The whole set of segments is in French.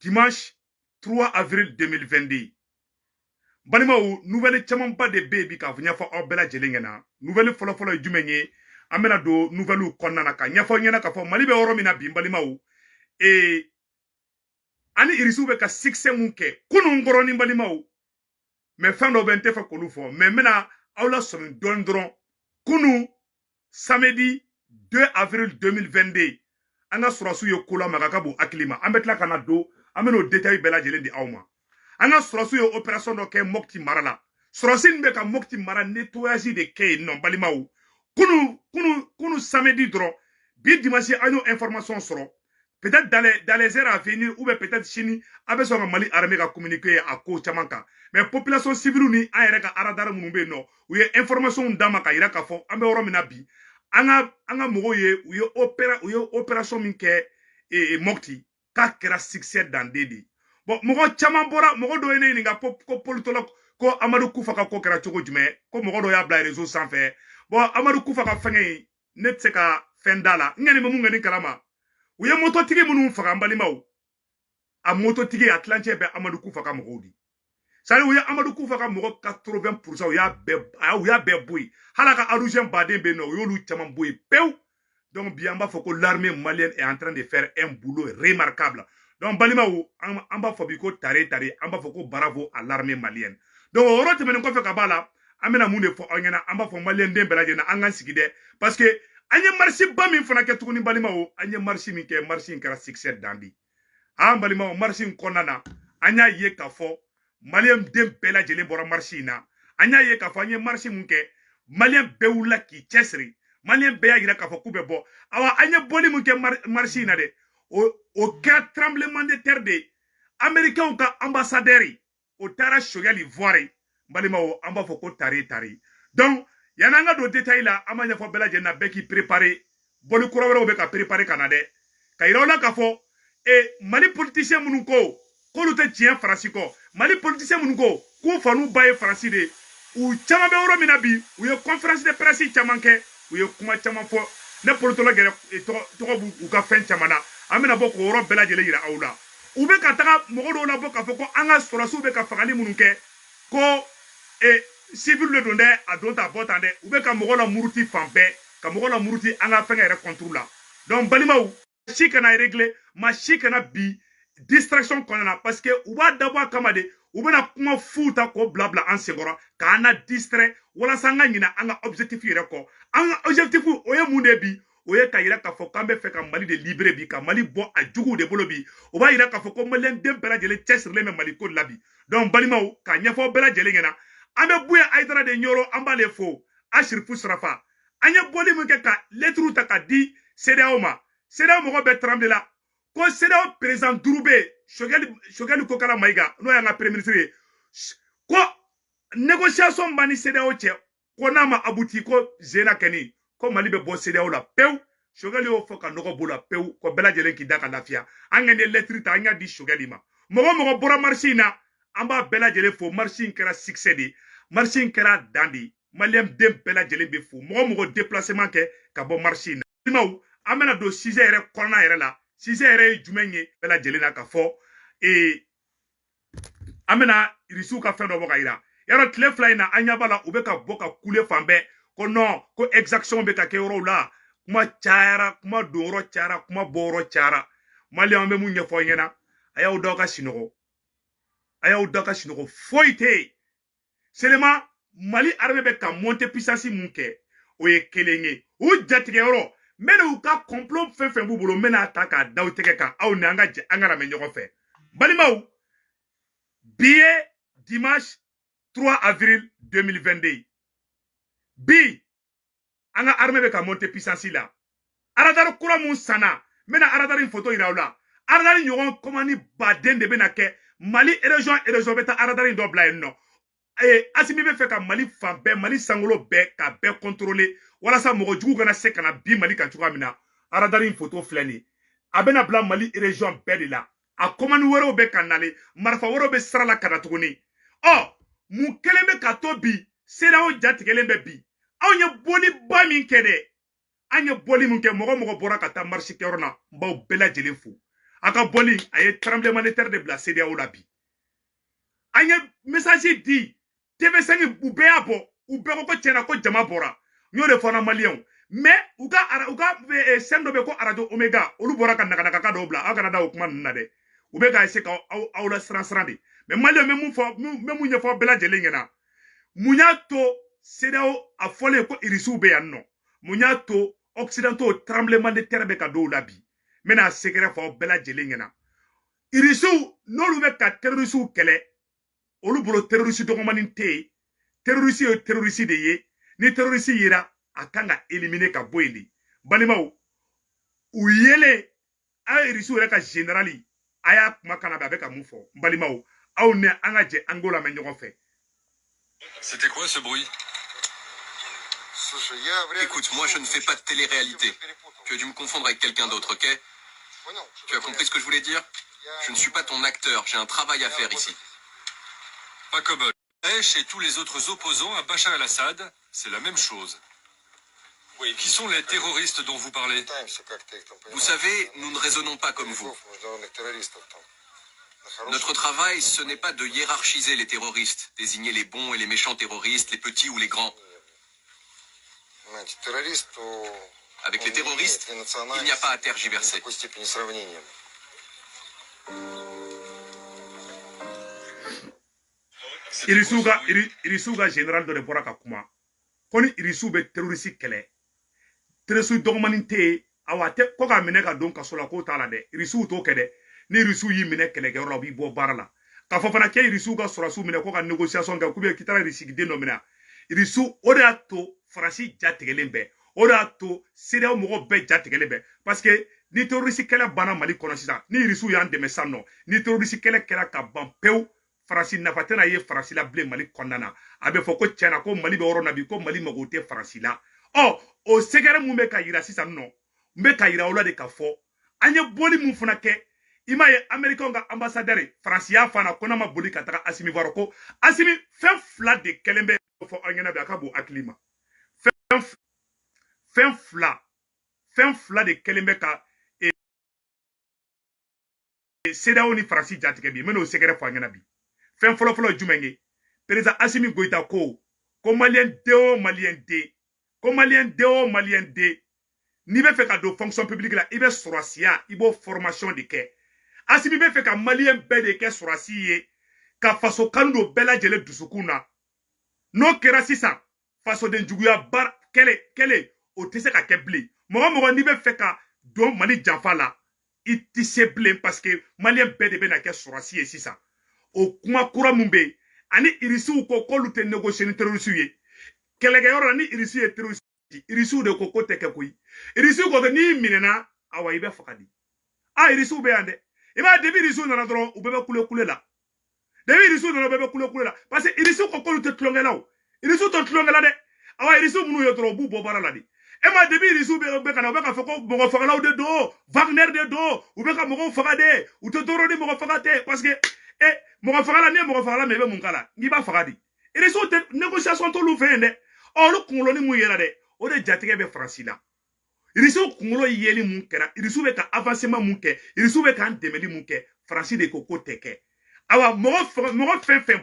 dimanche 3 avril 2022 balimaw nouvelle caman ba de be bi ka ɲɛfɔ aw bɛɛ lajɛlen ɲɛna nouvelle fɔlɔfɔlɔ ye jumɛn ye an bɛna don nouvelle kɔnɔna na ka ɲɛfɔ ɲɛna ka fɔ Mali bɛ yɔrɔ min na bi balimaw ani irisiw bɛ ka succès mun kɛ kunun kɔrɔni balimaw mais fɛn dɔ bɛ n tɛ fɛ k'olu fɔ mais n bɛna aw la sɔmi dɔɔni dɔrɔn kunun samedi 2 avril 2022 an ka sɔrɔsiw ye ko lamaga ka bon hakili ma an bɛ tila ka na don an bɛna o détail bɛɛ lajɛlen di aw ma an ka sɔrɔsiw ye opération dɔ kɛ Mopti mara la sɔrɔsi min bɛ ka Mopti mara nettoyage de kɛ yen nɔ balimaw kunu samedi dɔrɔn bi dimanche an y'o information sɔrɔ peut-être dans les heures à venir ou peut-être sini a bɛ sɔn ka Mali armée ka communiquer a ko caman kan mais population civile ni an yɛrɛ ka radar minnu bɛ yen nɔ u ye information d'a ma ka yira k'a fɔ an bɛ yɔrɔ min na bi an ka mɔgɔw ye u ye opération min kɛ Mopti k'a kɛra succès dande de bon mɔgɔ caman bɔra mɔgɔ dɔ ye ne ɲininka ko politologue ko Amadu Kufa ka ko kɛra cogo jumɛn ko mɔgɔ dɔ y'a bila réseau sanfɛ bon Amadu Kufa ka fɛngɛ in ne tɛ se ka fɛn d'a la n ɲɛni bɛ mun kɛ ni kalama u ye mototigi minnu faga n balimaw a mototigi a tilancɛ bɛ Amadu Kufa ka mɔgɔw di c'est-à-dire u ye Amadu Kufa ka mɔgɔ 80% u y'a bɛɛ bɔ yen hali a ka argent baden bɛ yen nɔ u y'olu caman bɔ yen pewu donc bi an b'a fɔ ko l'armée malienne est en train de faire un boulot remarquable donc balimaw an b'a fɔ bi ko tare an b'a fɔ ko bravo à l'armée malienne donc o yɔrɔ tɛmɛnen kɔfɛ ka b'a la an bɛna mun de fɔ aw ɲɛna an b'a fɔ maliyɛn den bɛɛ lajɛlen an k'an sigi dɛ parce que an ye marche ba min fana kɛ tuguni balimaw an ye marche min kɛ marche in kɛra succès dan de an balimaw marche in kɔnɔna na an y'a ye k'a fɔ maliyɛn den bɛɛ lajɛlen bɔra marche in na an y'a ye k'a fɔ an ye marche min kɛ maliyɛn bɛɛ wulila k'i cɛsiri maliyɛn bɛɛ y'a yira k'a fɔ k'u bɛ bɔ awa an ye bɔli min kɛ marche in na dɛ o kɛra tremblement de terre de américains ka ambassadeur o taara Choguel Ivoire balimaw an b'a fɔ ko tare donc yani an ka don détail la an b'a ɲɛfɔ bɛɛ lajɛlen na bɛɛ k'i préparer bɔli kura wɛrɛw bɛ ka préparer ka na dɛ ka yira aw la k'a fɔ Mali politicien minnu ko k'olu tɛ tiɲɛ Faransi kɔ Mali politicien minnu ko k'u fa n'u ba ye Faransi de u caman bɛ yɔrɔ min na bi u ye conférence de presse caman kɛ u ye kuma caman fɔ ne politologue tɔgɔ b'u ka fɛn caman na an bɛna bɔ k'o yɔrɔ bɛɛ lajɛlen yira aw la u bɛ ka taga mɔgɔ dɔw labɔ k'a fɔ ko an ka sɔrɔsiw bɛ ka fagali minnu kɛ ko civil de don dɛ a don ta bɔ tan dɛ u bɛ ka mɔgɔ la muruti fan bɛɛ ka mɔgɔ la muruti an ka fɛngɛ yɛrɛ contre la donc balimaw si kana régler ma si kana bi distraction kɔnɔna na parce que u b'a dabɔ a kama de u bɛna kuma fu ta k'o bila an senkɔrɔ k'an na distrait walasa an ka ɲinɛ an ka objectif yɛrɛ kɔ an ka objectif o ye mun de bi o ye ka yira k'a fɔ k'an bɛ fɛ ka Mali de libérer bi ka Mali bɔ a juguw de bolo bi o b'a yira k'a fɔ ko maliyɛn den bɛɛ lajɛlen cɛsirilen bɛ Mali ko la bi donc balimaw ka ɲɛfɔ bɛɛ lajɛlen ɲɛna an bɛ Buya Ayidara de ɲɔrɔ an b'ale fo Asherifu Sarafa an ye bɔli min kɛ ka lettre ta ka di CEDEAO ma CEDEAO mɔgɔ bɛ tremble la ko CEDEAO président duuru bɛ Choguel Kokara Mayiga n'o y'an ka premier ministre ye ko négociation b'an ni CEDEAO cɛ ko n'a ma abouti ko Zena kɛni ko Mali bɛ bɔ CEDEAO la pewu Choguel y'o fɔ ka nɔgɔ b'o la pewu ko bɛɛ lajɛlen k'i da ka lafiya an ka nin lettre ta an y'a di Choguel ma mɔgɔ bɔra marche in na an b'a bɛɛ lajɛlen fo marche in kɛra succès de marche in kɛra dan de maliyɛn den bɛɛ lajɛlen bɛ fo mɔgɔ déplacement kɛ ka bɔ marche in na balimaw an bɛna don sujet yɛrɛ kɔnɔna yɛrɛ la sujet yɛrɛ ye jumɛn ye bɛɛ lajɛlen na ka fɔ an bɛna irisiw ka fɛn dɔ bɔ ka yira yɔrɔ tile fila in na an ɲɛ b'a la u bɛ ka bɔ ka kule fan bɛɛ ko non ko exaction bɛ ka kɛ yɔrɔw la kuma cayara kuma don yɔrɔ cayara kuma bɔ yɔrɔ cayara maliyɛnw bɛ mun ɲɛfɔ ɲɛna a y'aw da ka sunɔgɔ foyi tɛ yen seulement Mali armée bɛ ka monter puissance mun kɛ o ye kelen ye u jatigɛ yɔrɔ n bɛna u ka complot fɛn fɛn b'u bolo n bɛna ta k'a da u tɛgɛ kan aw ni an ka lamɛn ɲɔgɔn fɛ balimaw bi ye dimanche 3 avril 2022 bi an ka armée bɛ ka monter puissance la radar kura mun sanna n bɛna radar in photo yira aw la radar ɲɔgɔn commande baden de bɛna kɛ Mali région bɛ taa radar in dɔ bila yen nɔ Asimi bɛ fɛ ka Mali fan bɛɛ Mali sankolo bɛɛ ka bɛɛ contrôler walasa mɔgɔ jugu kana se kana bi Mali kan cogoya min na radar in photo filɛ nin a bɛna bila Mali région bɛɛ de la a commande wɛrɛw bɛ ka nalen marifa wɛrɛw bɛ sira la ka na tuguni mun kelen bɛ ka to bi CEDEAO jatigɛlen bɛ bi anw ye bɔli ba min kɛ dɛ an ye bɔli min kɛ mɔgɔ bɔra ka taa marche kɛyɔrɔ la n b'aw bɛɛ lajɛlen fo aka boli aye tremblement de terre de bila CEDEAO la bi anye message di TV5 ube abo ube ko tiena ko jama bora nyo de fona malien mais uga sendo be ko radio omega olu bora kan naga ka do bla aga da okuma na de ube ga ese ka awla sran de mais malien me mu nyefo bela jele ngena munya to CEDEAO a fole ko irisu be yanno munya to occidentaux tremblement de terre be ka do la bi mena secret fo bela jele ngena irisu nolu be ka terroristu kele olu bolo terroriste dogomani te terroriste yo terroriste de ye ni terroriste yira akanga éliminer ka boyeli balimaw u yele a irisu reka generali aya kuma kana ba be ka mu fo balimaw aw ne anga je angola me ñogo fe. C'était quoi ce bruit? Écoute, moi je ne fais pas de télé-réalité. Tu as dû me confondre avec quelqu'un d'autre, ok? Tu as compris ce que je voulais dire? Je ne suis pas ton acteur, j'ai un travail à faire ici. Pas comme Daesh et tous les autres opposants à Bachar el-Assad, c'est la même chose. Oui. Qui sont les terroristes dont vous parlez? Vous savez, nous ne raisonnons pas comme vous. Notre travail, ce n'est pas de hiérarchiser les terroristes, désigner les bons et les méchants terroristes, les petits ou les grands. Avec les terroristes, il n'y a pas à tergiverser. Irisuga général de Boraka Kuma. Koni irisu be terroriste kele. Terroriste dogmaninte awate koka meneka don kasola ko tala de. Irisu to kede. Ni irisu yi mene kele gero bi bo barala. Ka fofana ke irisu ga sorasu mene koka négociation ga kubé kitara risiki de nomina. Irisu oda to farasi jategelembe. Oda to CEDEAO mogo be jategelembe parce que ni terroriste kele bana Mali kono sisa. Ni irisu yan deme sanno. Ni terroriste kele kela ka ban peu. Farasi nafatena ye farasi la ble Mali kondana abe foko tiana ko Mali be oro nabi ko Mali magote farasi la o segere mu be ka yira sisan no mbe ka yira ola de ka fo anye boli mu funa ke ima ye Americain ga ambassadeur farasi ya fana kona ma boli ka taka Asimi Varoko Asimi fen fla de kelembe fo angena be akabo aklima fen fla de kelembe ka CEDEAO ni farasi jatige bi meno segere fo angena bi fen folo jumenge président Assimi Goïta ko malien de ni be fe ka do fonction publique la ibe surasia ibo formation de ke Assimi be fe ka malien be de ke surasiye ka faso kando bela jele dusukuna no kera sisa faso de njuguya bar kele o tese ka kebli mo ni be fe ka do Mali janfa la itise blé parce que malien be de be na ke surasiye sisa o kuma kura mumbe ani irisiw ko kolu te négocier ni terroriste ye kelege yoro ni irisi ye terroriste irisiw de ko teke koy irisiw ko ni minena awa ibe fakadi irisiw be ande iba debi irisiw na dron u bebe kule la debi irisiw na bebe kule la parce que irisiw ko kolu te tlongela o irisiw to tlongela de awa irisiw munu yo dron bu bo barala di ema debi irisiw be kana be ka fako mogo fakala de do Wagner de do u be ka mogo fakade u to doro ni mogo fakate parce que mogo fagala ne mogo fagala mebe mun kala ngi ba fagadi ere so te négociation to lu fende o lu kungulo ni mu yela de o de jatige be France la iriso kungulo yeli mun kera iriso be ka avancement mun ke iriso be ka ndemeli mun ke France de koko teke awa mogo fen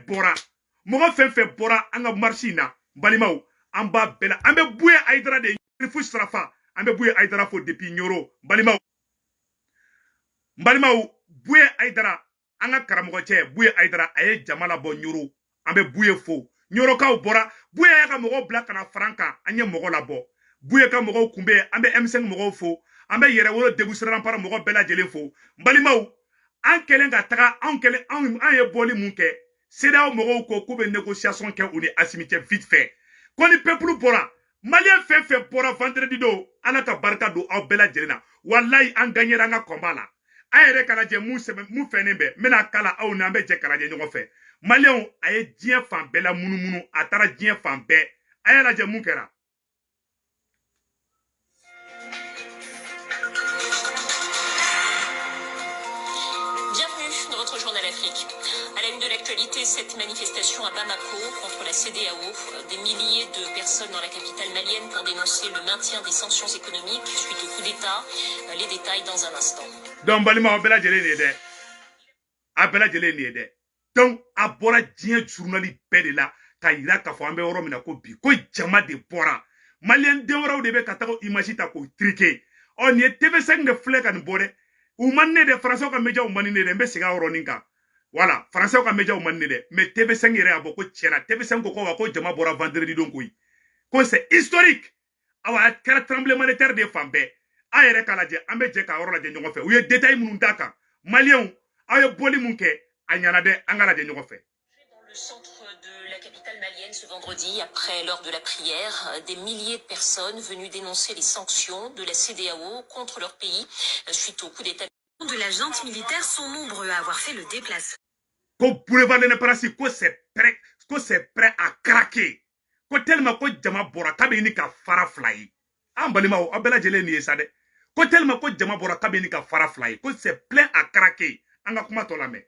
bora anga marchina balimaw amba bela ambe buye aidra de rifu strafa ambe buye aidra fo depuis nyoro balimaw buye aidra anga karamogo che buye aidara aye jamala bo nyuru ambe buye fo nyoro ka bora buye ya ka mogo black na franka anye mogo la bo buye ka mogo kumbe ambe M5 mogo fo ambe yere wolo debusran par mogo bela jele fo mbalimaw an kelen ga taga an kelen an ye boli munke CEDEAO mogo ko kube négociation ke uni Assimi vite fait koni peuple bora malien fe bora vendredi do ala ka barka do aw bela jelena wallahi an gagnera nga combat la ayere kala je mu fenembe mena kala aw na be je kala je ñogo fe malien aye dien fan bela munumunu atara dien fan be ayela je mu kera Bienvenue dans votre journal Afrique. À la une de de l'actualité, cette manifestation à Bamako contre la CEDEAO. Des milliers de personnes dans la capitale malienne pour dénoncer le maintien des sanctions économiques suite au coup d'État. Les détails dans un instant. Donc, Balima, Abela Djele Nede. Donc, Abora Dien journaliste bête là, Kaira Kafambe Oromina Kobi, Ko Jama de Bora. Malien Deora de Bekatako Imagita ko triqué. On y est TV5 de Fleck and Bore. Ou manne de Français comme Meja ou Manine de Messiga Oroninka. Voilà, Français comme Meja ou Manine. Mais TV5 irait à beaucoup de Tchena. TV5 Koko Wako Jama Bora vendredi donc oui. Quoi c'est historique. Awa kera tremblement de terre des femmes. Aere Kaladje, Ambe Djeka Orola de Nyogofe. Ou yé détail Moundaka. Malien, Ayo Boli Munke, Agnanade, Angala de Nyogofe. Dans le centre de la capitale malienne ce vendredi, après l'heure de la prière, des milliers de personnes venues dénoncer les sanctions de la CEDEAO contre leur pays suite au coup d'État de la junte militaire sont nombreux à avoir fait le déplacement. Ko boulevard de Neparasi, ko c'est prêt à craquer. Ko tellement ko jama bora kabini ka fara fly. Ambalima o abela jele ni esade. Ko tellement ko jama bora kabini ka fara fly. Ko c'est plein à craquer. Anga kuma tolame.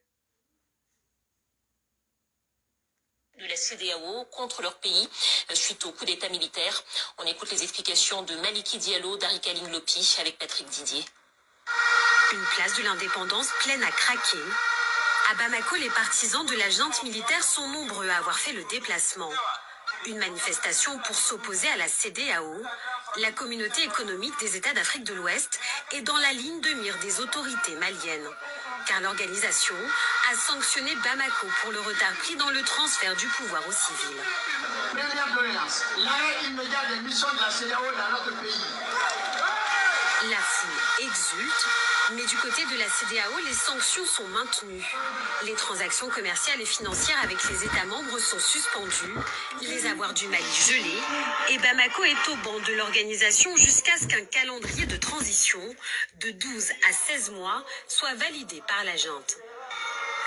De la CEDEAO contre leur pays suite au coup d'État militaire. On écoute les explications de Maliki Diallo, d'Arikaline Lopi avec Patrick Didier. Une place de l'indépendance pleine à craquer. À Bamako, les partisans de la junte militaire sont nombreux à avoir fait le déplacement. Une manifestation pour s'opposer à la CEDEAO, la communauté économique des États d'Afrique de l'Ouest, est dans la ligne de mire des autorités maliennes. Car l'organisation a sanctionné Bamako pour le retard pris dans le transfert du pouvoir aux civils. Première doléance, l'arrêt immédiat des missions de la CEDEAO dans notre pays. La foule exulte, mais du côté de la CEDEAO, les sanctions sont maintenues. Les transactions commerciales et financières avec les États membres sont suspendues, les avoirs du Mali gelés, et Bamako est au banc de l'organisation jusqu'à ce qu'un calendrier de transition de 12 à 16 mois soit validé par la junte.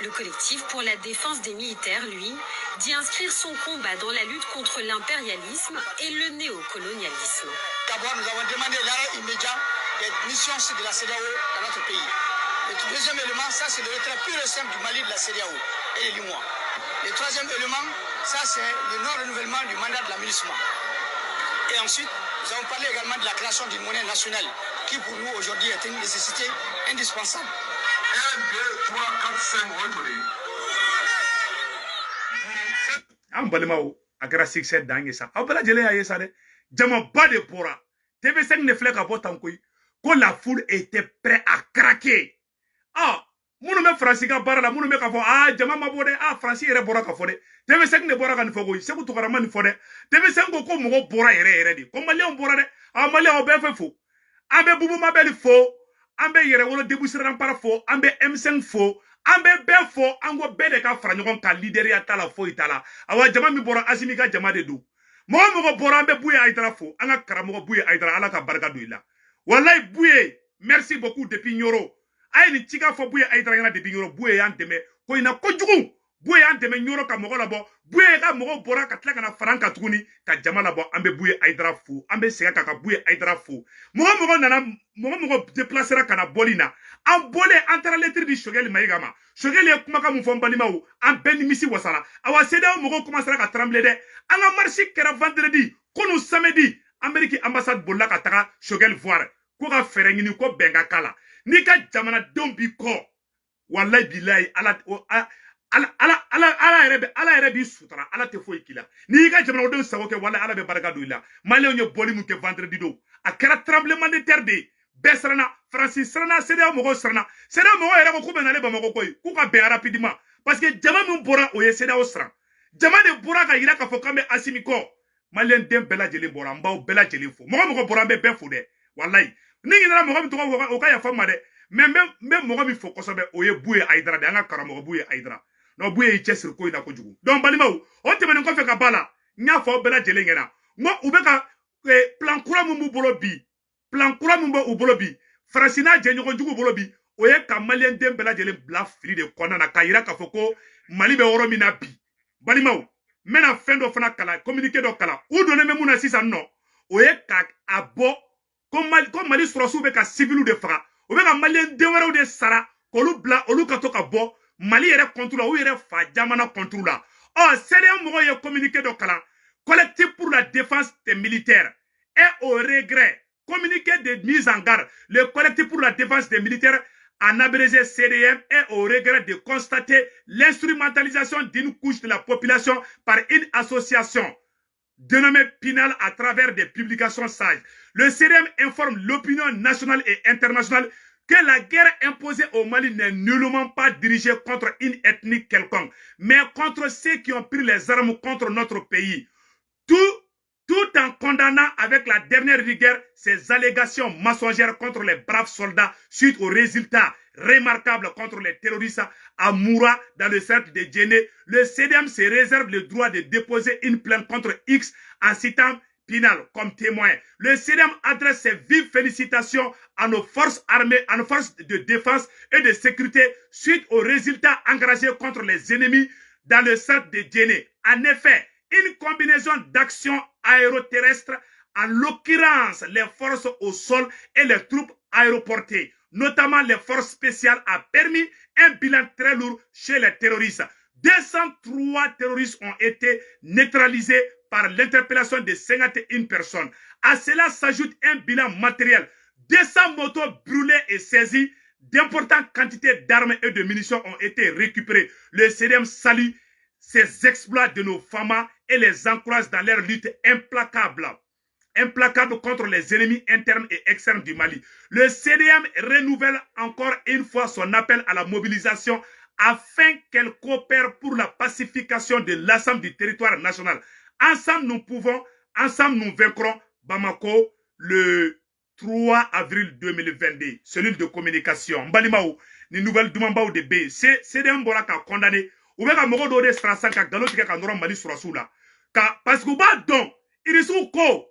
Le collectif pour la défense des militaires, lui, dit inscrire son combat dans la lutte contre l'impérialisme et le néocolonialisme. D'abord, nous avons demandé l'arrêt immédiat des missions de la CEDEAO dans notre pays. Le deuxième élément, ça c'est le retrait pur et simple du Mali de la CEDEAO et les Limois. Le troisième élément, ça c'est le non-renouvellement du mandat de l'aménagement. Et ensuite, nous avons parlé également de la création d'une monnaie nationale qui pour nous aujourd'hui est une nécessité indispensable. 1, 2, 3, 4, 5, Ambalimao, Agara 6 Dangesa. Abela Jele Ayesade. Jama Bade Pora. TV5 ne flèque à Botankoui. Quand la foule était prête à craquer. Ah, mon nom est Francica Barala, mon nom est Kafo. Ah, Jama Mabode, ah, Francis et Bora Kafode. TV5 ne Bora Kanfogo, c'est pour Tokarama Fode. TV5 Boko Mogo Bora et comme Malian Bora, ah, Malian Obefe faux. Ambe Boubou Mabel faux. Ambe Yere Wolo Deboussiran par faux. Ambe M5 faux. Ambe Ben faux. Ango Bedeka Franyon ka leader Tala faux Itala. Awa Jama mi Bora Asimika Jama de Dou. Mogo Bora Ambe Bouye Aydra faux. Anga Karamogo Bouye Aydra Alaka Barga Douila. Wallahi Bouye, merci beaucoup depuis Nyoro. Aye ni tika fo Bouye Aydra yana depuis Nyoro. Bouye yanteme. Ko ina kojugu. Bouye yanteme Nyoro ka mogo labo. Bouye ka mogo Bora ka tlaka na Franka Tuguni. Ka Jama labo ambe Bouye Aydra faux. Ambe sega ka Bouye Aydra faux. Mogo nana mogo déplacera kana bolina. An bolé entre lettre di Shogel Maïgama. Shogel ye kumaka mu fo mbalima wu. An ben misi wasala. Awa CEDEAO mogo commencera ka trembler de. An la marche kera vendredi. Kono samedi. Amérique ambassade bolla ka taga Shogel voir. Ko ka fere ngini ko benga kala. Ni ka jamana dombi ko. Wallahi billahi ala erebi sutra ala te fo ikila. Ni ka jamana don sawo ke wallahi ala be baraka do ila. Malien yo boli mu ke vendredi do. A kera tremblement de terre de. Besrana, Francis Serna, CEDEAO Mogo Serna. CEDEAO Mogo era ko benale ba Mogo koy. Ku ka be rapidement parce que jama mun bora o ye CEDEAO Serna. Jama de bora ka yira ka fo kambe asimiko. Malien dem bela jeli bora mbaw bela jeli fo. Mogo bora be fo de. Wallahi. Ni ngina mogo mi to ko ka ya fama de. Mais mogo mi fo kosobe o ye Bouye Aydra de anga karamo Bouye Aydra. No Bouye i chesir ko ina ko jugu. Donc balimaw, on te menen ko fe ka bala. Nya fo bela jeli ngena. Mo ubeka plan kura mu bolo bi. Plan kura mumbo ubolobi Francina Djenyogo Djugo bolobi oye ka Malien dem bela jele bla fili de kona na kayira ka foko Mali be oromina bi balimaw mena fendo fana kala communiqué do kala ou donner même una sisa non oye ka abo comme Mali sorosu be ka civilu de fra obe ka Malien de wero de sara kolu bla olu ka to ka bo Mali yɛrɛ contre la ou yɛrɛ fa jamana contre la. Oh, CEDEAO mɔgɔw ye communiqué dɔ kalan. Collectif pour la défense des militaires et au regret. Communiqué de mise en garde. Le collectif pour la défense des militaires en abrégé CDM est au regret de constater l'instrumentalisation d'une couche de la population par une association dénommée Pinal à travers des publications sages. Le CDM informe l'opinion nationale et internationale que la guerre imposée au Mali n'est nullement pas dirigée contre une ethnie quelconque, mais contre ceux qui ont pris les armes contre notre pays. Tout en condamnant avec la dernière rigueur ces allégations mensongères contre les braves soldats suite aux résultats remarquables contre les terroristes à Moura dans le cercle de Djenné, le CDM se réserve le droit de déposer une plainte contre X en citant Pinal comme témoin. Le CDM adresse ses vives félicitations à nos forces armées, à nos forces de défense et de sécurité suite aux résultats engagés contre les ennemis dans le cercle de Djenné. En effet, une combinaison d'actions aéroterrestres, en l'occurrence les forces au sol et les troupes aéroportées, notamment les forces spéciales, a permis un bilan très lourd chez les terroristes. 203 terroristes ont été neutralisés par l'interpellation de 51 personnes. À cela s'ajoute un bilan matériel. 200 motos brûlées et saisies, d'importantes quantités d'armes et de munitions ont été récupérées. Le CDM salue ces exploits de nos FAMA et les encourage dans leur lutte implacable contre les ennemis internes et externes du Mali. Le CDM renouvelle encore une fois son appel à la mobilisation afin qu'elle coopère pour la pacification de l'ensemble du territoire national. Ensemble, nous pouvons, ensemble, nous vaincrons. Bamako, le 3 avril 2022. Cellule de communication. Mbalimaou, ni nouvelle Dumambao de B. CDM Bora ka condamné. Ou bien ka mogo do de strasa ka galo tika ka nora Mali surasu la. Parce que ba don, irisu ko,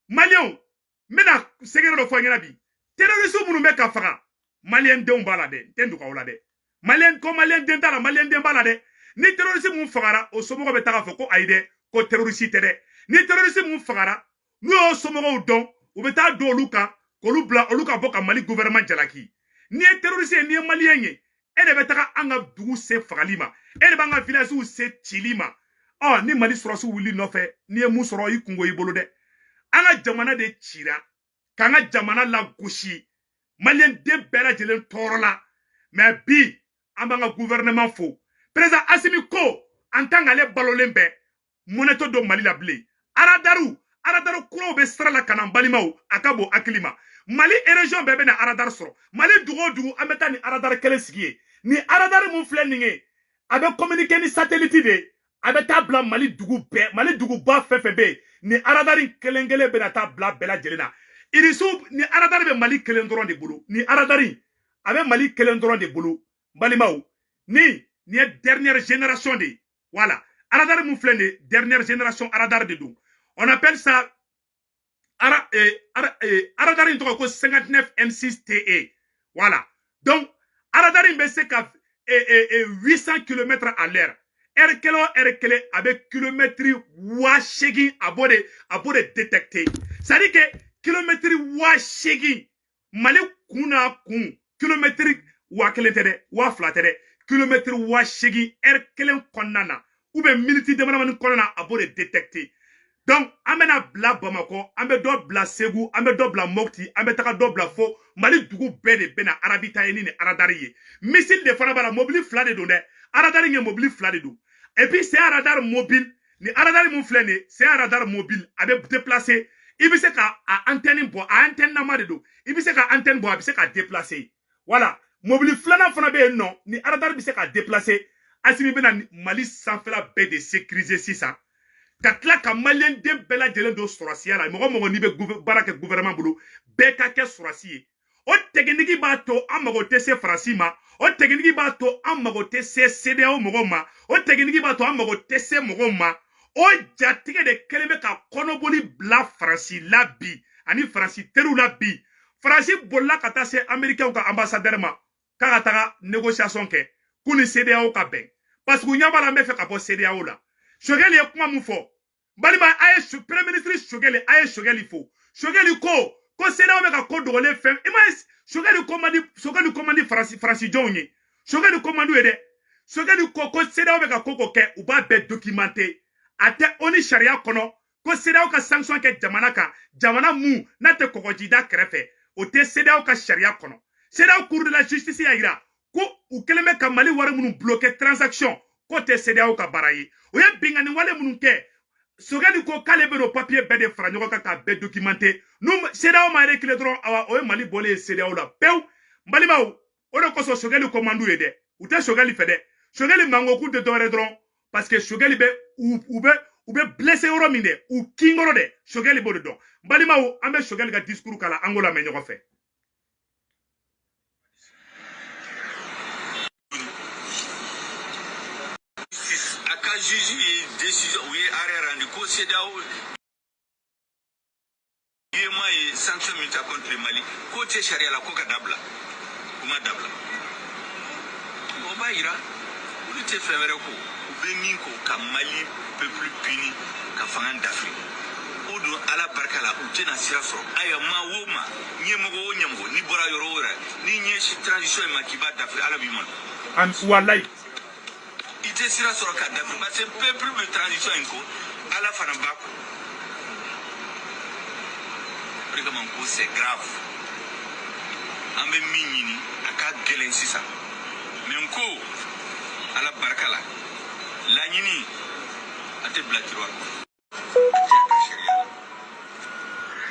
Malion, mena segere do fanyana bi. Terrorisu munu me ka faga. Malien de umbalade, tendu ka olade. Malien ko malien dentala, malien de balade. Ni terrorisu mun fagara, o somogo betaka foko aide, ko terrorisu tede. Ni terrorisu mun fagara, nous o somogo don, ou beta do luka, ko lubla, oluka boka Mali gouvernement jalaki. Ni terrorisu ni malien ye, ede betaka anga dugu se fagalima. Ede banga village ou se chilima. Oh, ni Mali surasu wili nofe, ni emu soro yi kungo yi bolo de. Anga jamana de chira, kanga jamana la goshi, Malien de bela jelen torola, mais bi, ambanga gouvernement faux. Président Assimi Ko, en tant qu'ale balolembe, moneto do Mali la blé. Aradaru kuro be sra la kanam balimao, akabo akilima. Mali e région bebe na aradar soro. Mali dugo ameta ni aradar kele sigie. Ni aradar mon fleninge, abe communiqué ni satellite de, abe tabla Mali dugu ba fefebe. Ni aradari kelengele benata bla bela jelena. Irisu ni aradari be Mali kelendron de boulot. Ni aradari avec Mali kelendron de boulot. Balimao ni dernière génération de voilà. Aradari mouflene dernière génération aradari de dou. On appelle ça aradari ko 59 M6 TE. Voilà. Donc aradari mbese ka 800 km à l'heure. Erkele avec kilométrie washegi abode détecté. Ça dit que kilométrie washegi Mali kuna kun kilométrie wakeletere wa flatere kilométrie washegi erkele konana ou bien minute de manamani konana abode détecté. Donc amena bla Bamako, ambe do bla Ségou, ambe do bla Mopti, ambe taka do bla Fo, Mali dugu bene bena arabita ni aradari. Missile de fanabara mobile flade donne. Aradar est mobile fladedou. Et puis c'est un radar mobile. Ni aradar mon flâné, c'est un radar mobile avec déplacé. Il veut se qu'à antenne bois, à antenne namadou. Il veut se qu'à antenne bois, il veut se qu'à déplacer. Voilà. Mobile flâna fanabe non. Ni aradar il veut se qu'à déplacer. Asimi bena Mali sans faire la baie de sécuriser si ça. Katla ka malien de bela jelen do sorasiya la. Mogo ni be barake gouvernement bulu. Beka ke sorasiye. O technique ba to amago tese Francima. O technique ba to amago tese CDAO mogoma. O technique ba to amago tese mogoma. O jatige de keleme ka konoboli bla Franci la bi. Ani Franci teru la bi. Franci bolla kata se américain ou ka ambassadeur ma. Kaka négociation ke. Kuni CDAO ka ben. Parce que nyaba la me fe ka po CDAO la. Shogeli e kuma mu fo. Baliba aye premier ministre Shogeli aye Shogeli fo. Shogeli ko CDAO me ka ko dogole fem. Ima Shogeli commandi Franci Johnny. Shogeli commandi ede. sogeli ko ko CEDEAO be ka koko ke u ba be documenté ate oni sharia kono ko CEDEAO ka sanction ke jamana ka jamana mu na te kokojida kɛrɛfɛ o te CEDEAO ka sharia kono CEDEAO cour de la justice ya yira ko u keleme ka Mali wari munu bloquer transaction ko te CEDEAO ka barayi o ye bingani wale munu ke sogeli ko kale be no papier be de fara ɲɔgɔn kan ka be documenté nu CEDEAO ma réclé dɔrɔn awa o ye Mali bɔlen CEDEAO la pew Malibaw o de kosɔn sogeli ko mandu ye dɛ u tɛ sogeli fɛ dɛ sogeli mango k'u tɛ dɔwɛrɛ dɔrɔn parce que sogeli be u be blessé yɔrɔ min dɛ u kingɔrɔ dɛ sogeli b'o de dɔn Balimaw an bɛ sogeli ka discours kala an k'o lamɛn ɲɔgɔn fɛ. A ka juge ye décision u ye arrêt rendu ko CEDEAO ye ma ye sanction min ta contre Mali ko tɛ sariya la ko ka dabila u ma dabila o b'a yira olu tɛ fɛn wɛrɛ ko u bɛ min ko ka Mali peuple puni ka fanga dafiri o don Ala barika la u tɛna sira sɔrɔ aya ma o ma ɲɛmɔgɔ o ɲɛmɔgɔ ni bɔra yɔrɔ o yɔrɔ ni ɲɛsi transition in ma k'i b'a dafiri Ala b'i ma wallahi i tɛ sira sɔrɔ ka dafiri parce que peuple bɛ transition in ko Ala fana b'a ko o de kama ko c'est grave an bɛ min ɲini a ka gɛlɛn sisan mais ko Ala barika la laɲini a tɛ bila tiroir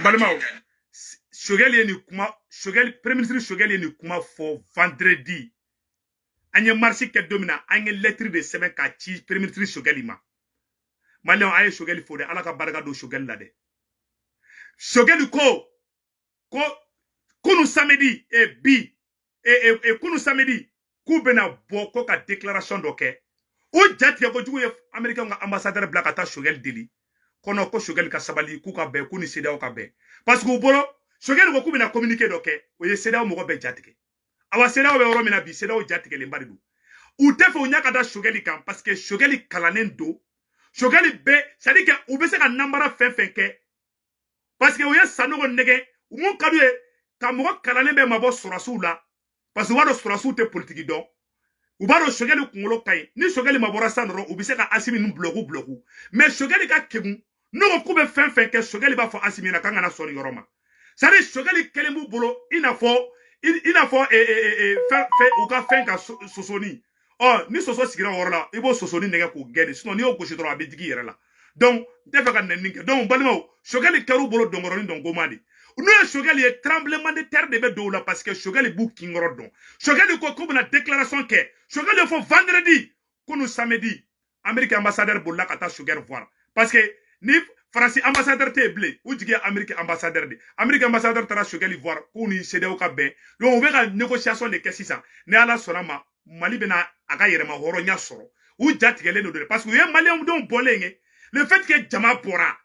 Balimaw sogeli ye ni kuma sogeli premier ministre sogeli ye ni kuma fɔ vendredi an ye marche kɛ don min na an ye lettre de sɛbɛn ka ci premier ministre sogeli ma Maliyɛnw a ye sogeli fo dɛ Ala ka barika don sogeli la dɛ sogeli ko kunu samedi kunu samedi k'u bɛna bɔ ko ka déclaration dɔ kɛ o jatigɛ kojugu ye américain ka ambassadeur bila ka taa sogeli deli kono ko sogeli ka sabali k'u ka bɛn k'u ni CEDEAO ka bɛn parce que u bolo sogeli ko k'u bɛna communiqué dɔ kɛ o ye CEDEAO mɔgɔ bɛɛ jatigɛ awa CEDEAO bɛ yɔrɔ min na bi CEDEAO jatigɛlenba de don u tɛ fɛ u ɲɛ ka da sogeli kan parce que sogeli kalannen don sogeli bɛ c'est à dire que u bɛ se ka namara fɛn fɛn kɛ parce que u ye Sanogo nɛgɛ mun ka d'u ye ka mɔgɔ kalannen bɛ mabɔ sɔrɔsiw la parce que u b'a dɔn sɔrɔsiw tɛ politiki dɔn u b'a dɔn sogeli kunkolo ka ɲi ni sogeli ma bɔra san dɔrɔn u bɛ se ka Asimi ninnu bloku mais sogeli ka kegun n'u ko k'u bɛ fɛn fɛn kɛ sogeli b'a fɔ Asimi na k'an kana sɔn nin yɔrɔ ma c'est à dire sogeli kelen b'u bolo i n'a fɔ u ka fɛn ka sosoni ni soso sigira o yɔrɔ la i b'o sosoni nɛgɛ k'o gɛn de sinon n'i y'o gosi dɔrɔn a bɛ digi i yɛrɛ la donc n tɛ fɛ ka nɛni kɛ donc balimaw sogeli kɛr'u bolo dɔnkɔrɔni dɔnkoma de n'u ye sogeli ye tremblement de terre de bɛ don u la parce que sogeli b'u kinkɔrɔ dɔn sogeli ko k'u bɛna déclaration kɛ sogeli fɔ vendredi kunu samedi Amérique ambassadeur bolila ka taa sogeli voir parce que ni Faransi ambassadeur tɛ yen bilen u jigi ye Amérique ambassadeur de Amérique ambassadeur taara sogeli voir k'u ni CEDEAO ka bɛn donc u bɛ ka négociation de kɛ sisan ni Ala sɔnna ma Mali bɛna a ka yɛrɛma hɔrɔnya sɔrɔ u jatigɛlen don de parce que u ye maliyɛnw denw bɔlen ye le fait que jama bɔra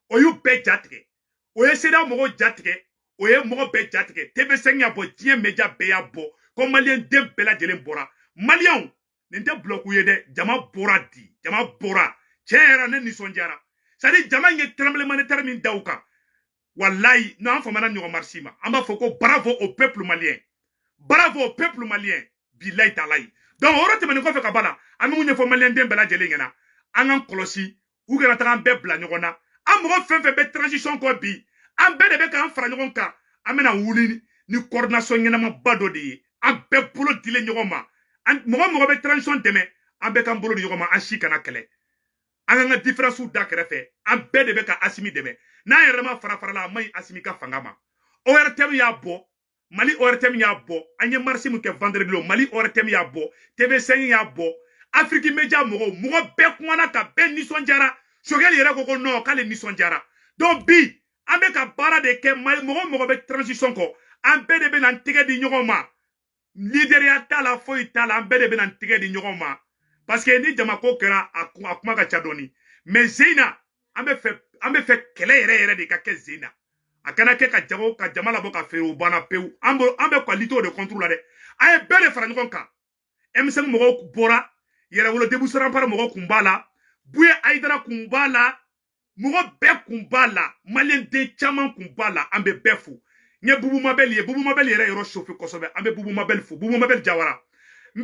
o y'u bɛɛ jatigɛ o ye CEDEAO mɔgɔw jatigɛ o ye mɔgɔ bɛɛ jatigɛ TV5 y'a bɔ diɲɛ média bɛɛ y'a bɔ ko maliyɛn den bɛɛ lajɛlen bɔra maliyɛnw nin tɛ bloku ye dɛ jama bɔra di jama bɔra tiɲɛ yɛrɛ ne nisɔndiyara c'est à dire jama ye tremblement de terre min da u kan wallahi n'an famana ɲɔgɔn marche ma an b'a fɔ ko bravo au peuple malien bilahi talahi donc o yɔrɔ tɛmɛnen kɔfɛ ka ban an bɛ mun ɲɛfɔ maliyɛn den bɛɛ lajɛlen ɲɛna an k'an kɔlɔsi u kana taga an bɛɛ bila ɲɔgɔn na an mɔgɔ fɛn fɛn bɛ transition kɔ bi an bɛɛ de bɛ k'an fara ɲɔgɔn kan an bɛna wuli ni coordination ɲɛnamaba dɔ de ye an bɛɛ bolo dilen ɲɔgɔn ma mɔgɔ bɛ transition dɛmɛ an bɛɛ k'an bolo di ɲɔgɔn ma an si kana kɛlɛ an k'an ka différence da kɛrɛfɛ an bɛɛ de bɛ ka Asimi dɛmɛ n'an yɛrɛ ma fara la an maɲi Asimi ka fanga ma ORTM y'a bɔ Mali ORTM y'a bɔ an ye marche min kɛ vendredi lo Mali ORTM y'a bɔ TV5 y'a bɔ Afrique Media mɔgɔ bɛɛ kumana ka bɛɛ nisɔndiyara sogeli yɛrɛ ko non k'ale nisɔndiyara donc bi an bɛ ka baara de kɛ mɔgɔ bɛ transition kɔ an bɛɛ de bɛ na tɛgɛ di ɲɔgɔn ma leaderia t'a la foyi t'a la an bɛɛ de bɛ na tɛgɛ di ɲɔgɔn ma parce que ni jama ko kɛra a kuma ka ca dɔɔni mais Zeyna an bɛ fɛ kɛlɛ yɛrɛ de ka kɛ Zeyna a kana kɛ ka jama labɔ ka feere o banna pewu an bɛ qualité de contre la dɛ a ye bɛɛ de fara ɲɔgɔn kan M5 mɔgɔw bɔra Yɛrɛwolo Debu Sarampara mɔgɔw kun b'a la Buye Aïdara kun b'a la mɔgɔ bɛɛ kun b'a la maliyɛn den caman kun b'a la an bɛ bɛɛ fo n ye Bubu Mabel ye Bubu Mabel yɛrɛ yɔrɔ chauffe kosɛbɛ an bɛ Bubu Mabel fo Bubu Mabel Jawara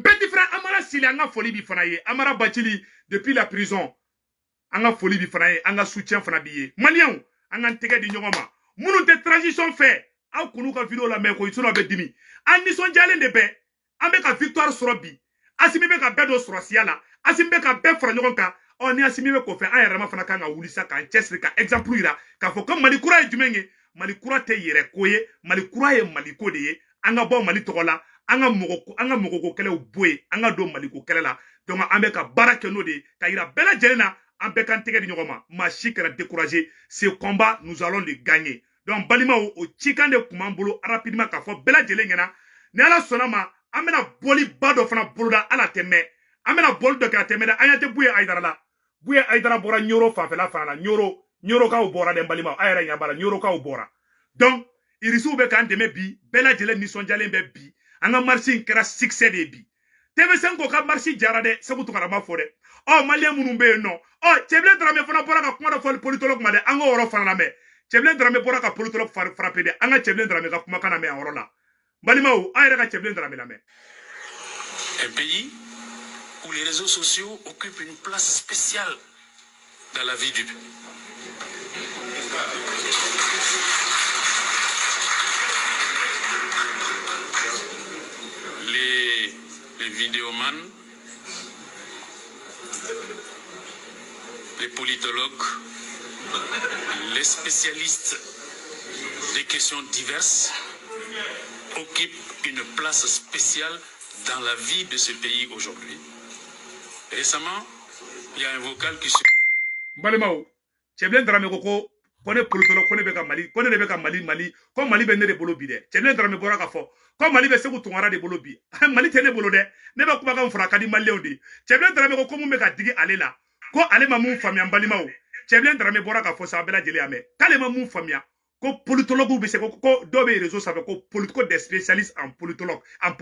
petit frère amara sili anga folie bi fana ye amara bachili depuis la prison anga folie bi fana ye anga soutien fana bi ye malien anga tege di nyongoma munu te transition fait aw kunu ka vidéo la me ko isuno be dimi an nison jalen de be ambe ka victoire soro bi asimi be ka bedo soro siala asimi be ka be fara nyogon ka on ni asimi be ko fe an yɛrɛ ma fana kan ka wulisa ka chesri ka exemple ira ka fo comme mali kura ye jumenge mali kura te yɛrɛ ko ye mali kura ye mali ko de ye anga bo mali togola anga mogo ko kɛlɛw boye anga do mali ko kɛlɛ la donc an bɛ ka baara kɛ no de ka yira bɛɛ lajɛlen na an bɛɛ kan tɛgɛ di ɲɔgɔn ma maa si kɛra découragé ce combat nous allons le gagner donc balimaw o cikan de kun b'an bolo rapidement k'a fɔ bɛɛ lajɛlen ɲɛna ni ala sɔnna ma an bɛna bɔli ba dɔ fana boloda ala tɛmɛ an bɛna bɔli dɔ kɛ a tɛmɛ dɛ an ɲɛ tɛ Buye Aïdara la Buye Aïdara bɔra Ɲoro fanfɛla fana la Ɲoro kaw bɔra dɛ balimaw a yɛrɛ ɲɛ b'a la Ɲoro kaw bɔra donc irisiw bɛ k'an dɛmɛ bi bɛɛ lajɛlen nisɔndiyalen bɛ bi an ka marche in kɛra succès de bi TV5 ko ka marche jara dɛ Seku Tunkara ma fɔ dɛ malien minnu bɛ yen nɔ Cɛbilen Dramé fana bɔra ka kuma dɔ fɔ politologue ma dɛ an ka yɔrɔ fana lamɛn Cɛbilen Dramé bɔra ka politologue frappé dɛ an ka Cɛbilen Dramé ka kumakan lamɛn a yɔrɔ la balimaw an yɛrɛ ka Cɛbilen Dramé lamɛn. Un pays où les réseaux sociaux occupent une place spéciale dans la vie du pays. Les vidéomans, les politologues, les spécialistes des questions diverses occupent une place spéciale dans la vie de ce pays aujourd'hui. Récemment, il y a un vocal qui se... Balimao, Cɛbilen Dramé ko ne politologue ko ne bɛ ka Mali ko ne de bɛ ka Mali ko Mali bɛ ne de bolo bi dɛ Cɛbilen Dramé bɔra ka fɔ ko Mali bɛ Seku Tunkara de bolo bi Mali tɛ ne bolo dɛ ne bɛ kumakan fɔra ka di maliyɛnw de Cɛbilen Dramé ko mun bɛ ka digi ale la ko ale ma mun faamuya balimaw Cɛbilen Dramé bɔra ka fɔ sa bɛɛ lajɛlen y'a mɛn k'ale ma mun faamuya ko politologue bɛ se ko dɔw bɛ réseau sanfɛ ko des spécialistes en politologue en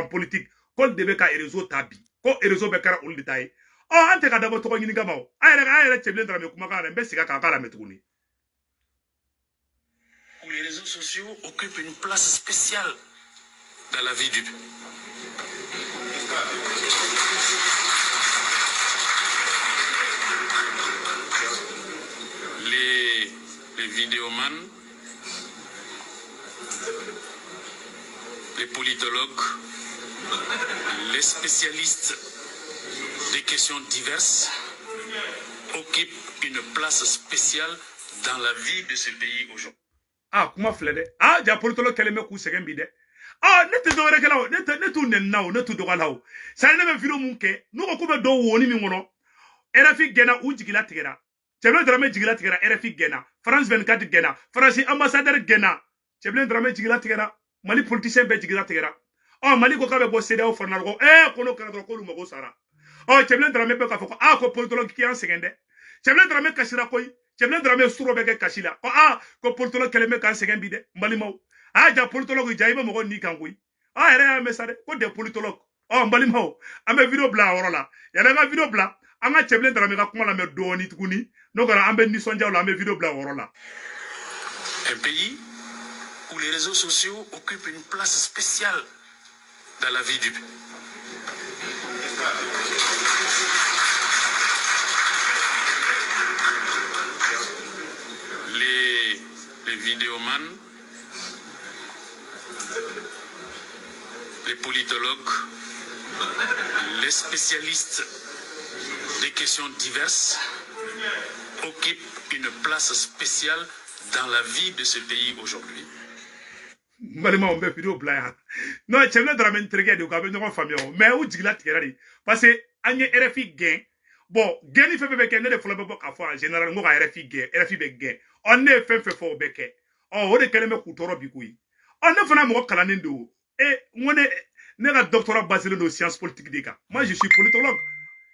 politique ko de bɛ ka réseau ta bi ko réseau bɛ kɛra olu de ta ye an tɛ ka dabɔ tɔgɔ ɲini kama o an yɛrɛ Cɛbilen Dramé kumakan na n bɛ segin a kan k'a lamɛn tuguni. Où les réseaux sociaux occupent une place spéciale dans la vie du pays. Les vidéomans, les politologues, les spécialistes des questions diverses occupent une place spéciale dans la vie de ce pays aujourd'hui. Kuma filɛ dɛ ja politologue kɛlen bɛ k'u sɛgɛn bi dɛ ne tɛ dɔwɛrɛ kɛ la o ne t'u nɛnina o ne t'u dɔgɔla o sa ne bɛ video mun kɛ n'u ko k'u bɛ dɔw woni min kɔnɔ RFI gɛnna u jigila tigɛra Cɛbilen Dramé jigila tigɛra RFI gɛnna France 24 gɛnna France ambassadeur gɛnna Cɛbilen Dramé jigila tigɛra Mali politicien bɛɛ jigila tigɛra Mali ko k'a bɛ bɔ CEDEAO fana ko ko n'o kɛra dɔrɔn k'olu mago sara Cɛbilen Dramé bɛ k'a fɔ ko politologue k'i y'an sɛgɛn dɛ Cɛbilen Dramé kasira koyi Cɛbilen Dramé suro bɛ kɛ kasi la ko politologue kɛlen bɛ k'an sɛgɛn bi dɛ balimaw ja politologue ja i bɛ mɔgɔ ni kan koyi yɛrɛ y'a mɛn sa dɛ ko des politologues balimaw an bɛ video bila a yɔrɔ la yanni an ka video bila an ka Cɛbilen Dramé ka kuma lamɛn dɔɔni tuguni n'o kɛra an bɛ nisɔndiya o la an bɛ video bila a yɔrɔ la. Un pays où les réseaux sociaux occupent une place spéciale dans la vie du pays. Les vidéomans, les politologues, les spécialistes des questions diverses occupent une place spéciale dans la vie de ce pays aujourd'hui. Malima on bɛ video bila yan non Cɛbilen Dramé n terikɛ de ko a bɛ ɲɔgɔn faamuya o mais u jigila tigɛra de parce que an ye RFI gɛn bon gɛnni fɛn fɛn bɛ kɛ ne de fɔlɔ bɛ bɔ k'a fɔ en général n ko ka RFI gɛn RFI bɛ gɛn ne ye fɛn fɛn fɔ o bɛ kɛ o de kɛlen bɛ k'u tɔɔrɔ bi koyi ne fana mɔgɔ kalannen de o n ko ne ka doctorat basé don science politique de kan moi je suis politologue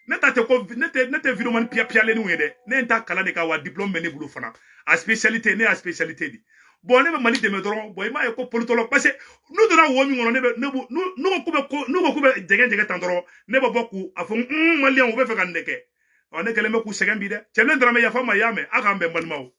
ne ta tɛ ko ne tɛ vidéoman piyapiyaleninw ye dɛ ne n ta kalan de kan wa diplôme bɛ ne bolo fana a spécialité ne y'a spécialité de bon ne bɛ Mali dɛmɛ dɔrɔn bon i m'a ye ko politologue parce que n'u donna wo min kɔnɔ n'u ko k'u bɛ jɛgɛ tan dɔrɔn ne bɛ bɔ k'u a fɔ maliyɛnw u bɛ fɛ ka nin de kɛ ne kɛlen bɛ k'u sɛgɛn bi dɛ Cɛbilen Dramé yafa n ma i y'a mɛn a k'an bɛn balimaw.